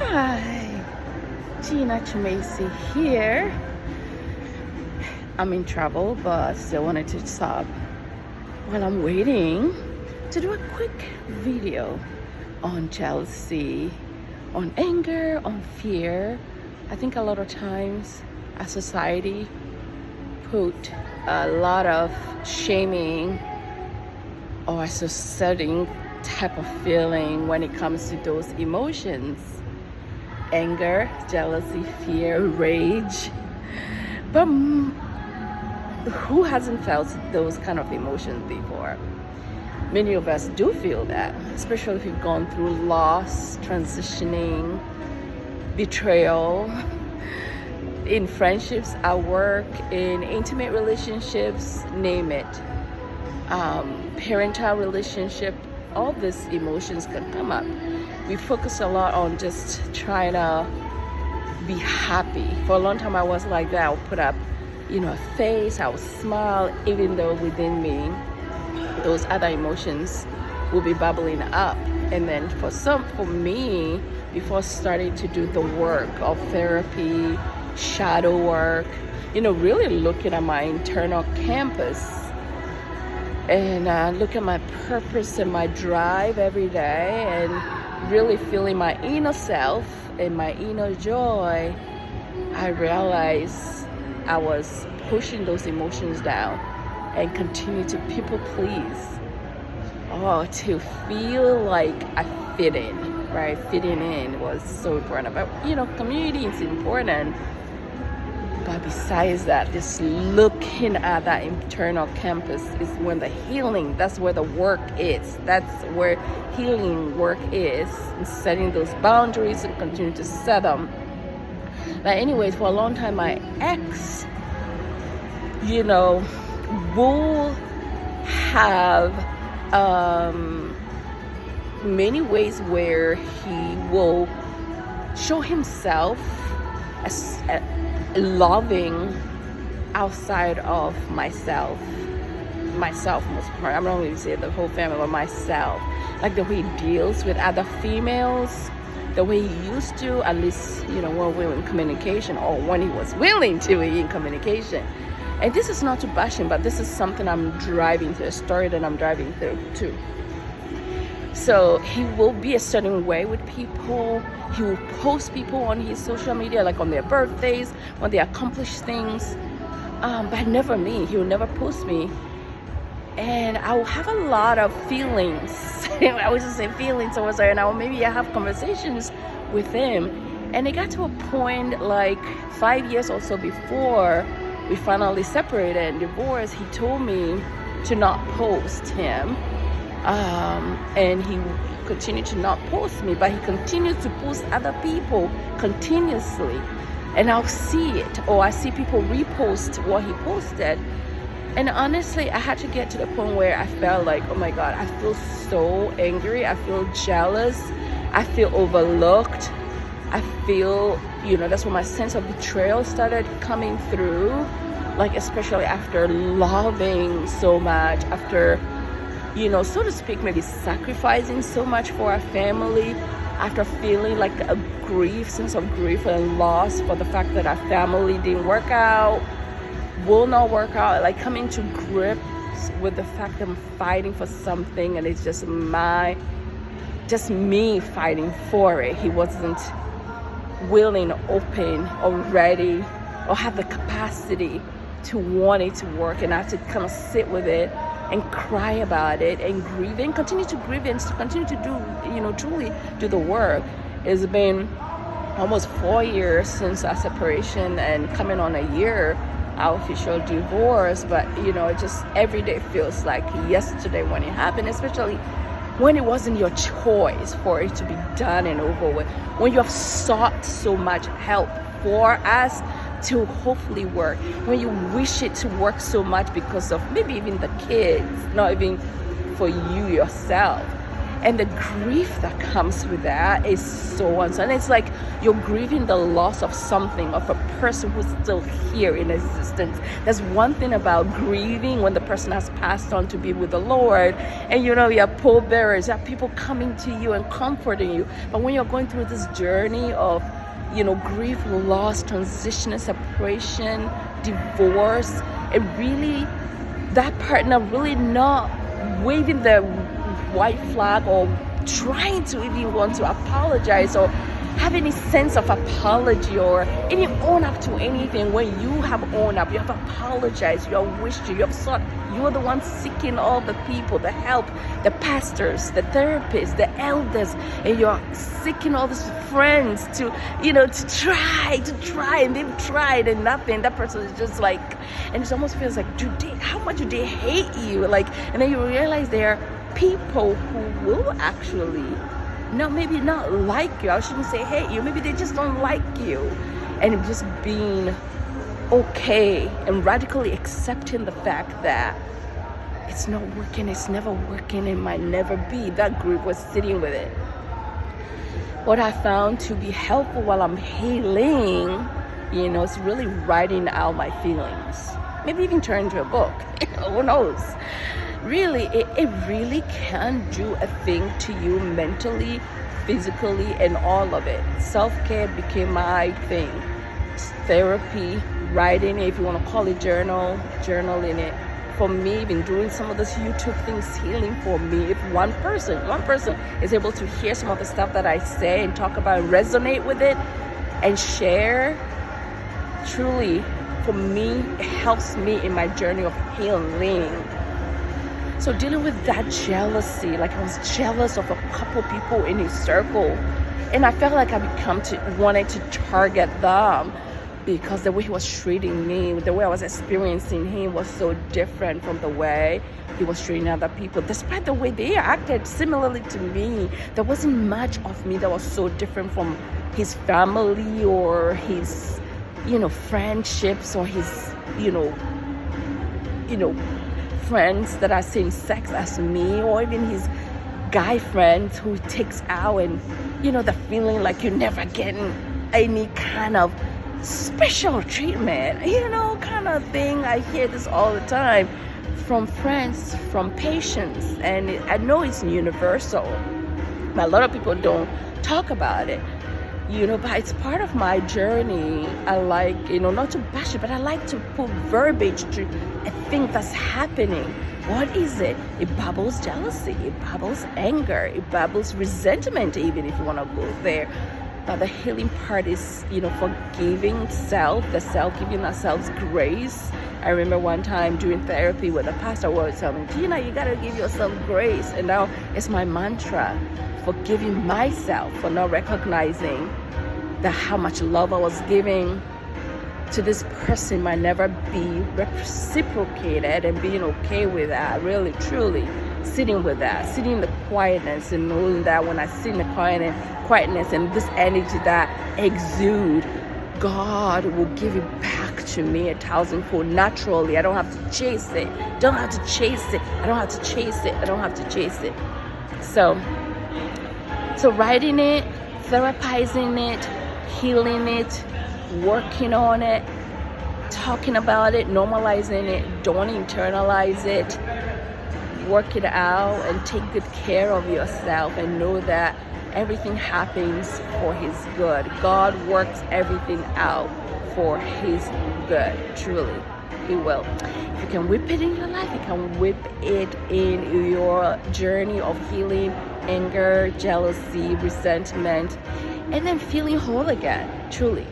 Hi, Gina Chumasi here. I'm in trouble, but still wanted to stop while I'm waiting to do a quick video on jealousy, on anger, on fear. I think a lot of times our society put a lot of shaming or a certain type of feeling when it comes to those emotions: anger, jealousy, fear, rage. But who hasn't felt those kind of emotions before? Many of us do feel that, especially if you've gone through loss, transitioning, betrayal, in friendships, at work, in intimate relationships, name it. Parental relationship, all these emotions can come up. We focus a lot on just trying to be happy. For a long time I was like that. I'll put up, a face, I'll smile, even though within me those other emotions will be bubbling up. And then for me, before starting to do the work of therapy, shadow work, really looking at my internal campus and look at my purpose and my drive every day, and really feeling my inner self and my inner joy, I realized I was pushing those emotions down and continue to people please. To feel like I fit in, right? Fitting in was so important. But community is important. But besides that, just looking at that internal campus is when the healing, that's where the work is. That's where healing work is, and setting those boundaries and continue to set them. But anyways, for a long time, my ex, will have many ways where he will show himself as loving outside of myself most part. I'm not going to say the whole family, but myself. Like the way he deals with other females, the way he used to, at least when we were in communication, or when he was willing to be in communication. And this is not to bash him, but this is something I'm driving through, a story that I'm driving through too. So he will be a certain way with people. He will post people on his social media, like on their birthdays, when they accomplish things. But never me. He will never post me. And I will have a lot of feelings. I always say feelings towards her, and maybe I have conversations with him. And it got to a point like 5 years or so before we finally separated and divorced, he told me to not post him. And he continued to not post me, but he continued to post other people continuously. And I'll see it, or I see people repost what he posted. And honestly, I had to get to the point where I felt like, oh my God, I feel so angry. I feel jealous. I feel overlooked. I feel, that's when my sense of betrayal started coming through. Like, especially after loving so much, after, so to speak, maybe sacrificing so much for our family, after feeling like a sense of grief and loss for the fact that our family didn't work out, will not work out, like coming to grips with the fact that I'm fighting for something and it's just me fighting for it. He wasn't willing, open, or ready, or have the capacity to want it to work, and I have to kind of sit with it and cry about it and grieve and continue to grieve and to continue to do, truly do the work. It's been almost 4 years since our separation and coming on a year our official divorce, but just every day feels like yesterday when it happened, especially when it wasn't your choice for it to be done and over with, when you have sought so much help for us to hopefully work, when you wish it to work so much because of maybe even the kids, not even for you yourself. And the grief that comes with that is so uncertain. It's like you're grieving the loss of something, of a person who's still here in existence. There's one thing about grieving when the person has passed on to be with the Lord, and you have pallbearers, you have people coming to you and comforting you. But when you're going through this journey of grief, loss, transition, separation, divorce, it really, that partner really not waving the white flag or trying to even want to apologize or have any sense of apology or any own up to anything. When you have owned up, you have apologized, you have wished, you have sought, you are the one seeking all the people, the help, the pastors, the therapists, the elders, and you're seeking all these friends to try, and they've tried and nothing. That person is just like, and it almost feels like, how much do they hate you? And then you realize there are people who will actually maybe not like you. I shouldn't say hate you. Maybe they just don't like you. And just being okay and radically accepting the fact that it's not working, it's never working, it might never be. That group was sitting with it. What I found to be helpful while I'm healing, is really writing out my feelings. Maybe even turn into a book. Who knows? Really, it really can do a thing to you mentally, physically, and all of it. Self-care became my thing. Therapy, writing, if you want to call it journaling it. For me, even doing some of this YouTube things, healing for me. If one person is able to hear some of the stuff that I say and talk about and resonate with it and share, truly, for me, it helps me in my journey of healing. So dealing with that jealousy, like I was jealous of a couple people in his circle, and I felt like I wanted to target them because the way he was treating me, the way I was experiencing him was so different from the way he was treating other people. Despite the way they acted similarly to me, there wasn't much of me that was so different from his family or his, friendships or his, friends that are same sex as me, or even his guy friends who takes out and the feeling like you're never getting any kind of special treatment, kind of thing. I hear this all the time from friends, from patients, and I know it's universal, but a lot of people don't talk about it. But it's part of my journey. I like, not to bash it, but I like to put verbiage to a thing that's happening. What is it? It babbles jealousy, it babbles anger, it babbles resentment, even if you want to go there. But the healing part is, forgiving self, the self, giving ourselves grace. I remember one time doing therapy with a pastor who was telling me, Gina, you got to give yourself grace. And now it's my mantra, forgiving myself for not recognizing that how much love I was giving to this person might never be reciprocated, and being okay with that, really, truly sitting with that, sitting in the quietness and knowing that when I sit in the quietness and this energy that exude, God will give it back to me 1,000-fold naturally. I don't have to chase it. I don't have to chase it. So writing it, therapizing it, healing it, working on it, talking about it, normalizing it, don't internalize it, work it out and take good care of yourself and know that everything happens for his good. God works everything out for his good, truly. He will. If you can whip it in your life, you can whip it in your journey of healing anger, jealousy, resentment, and then feeling whole again, truly.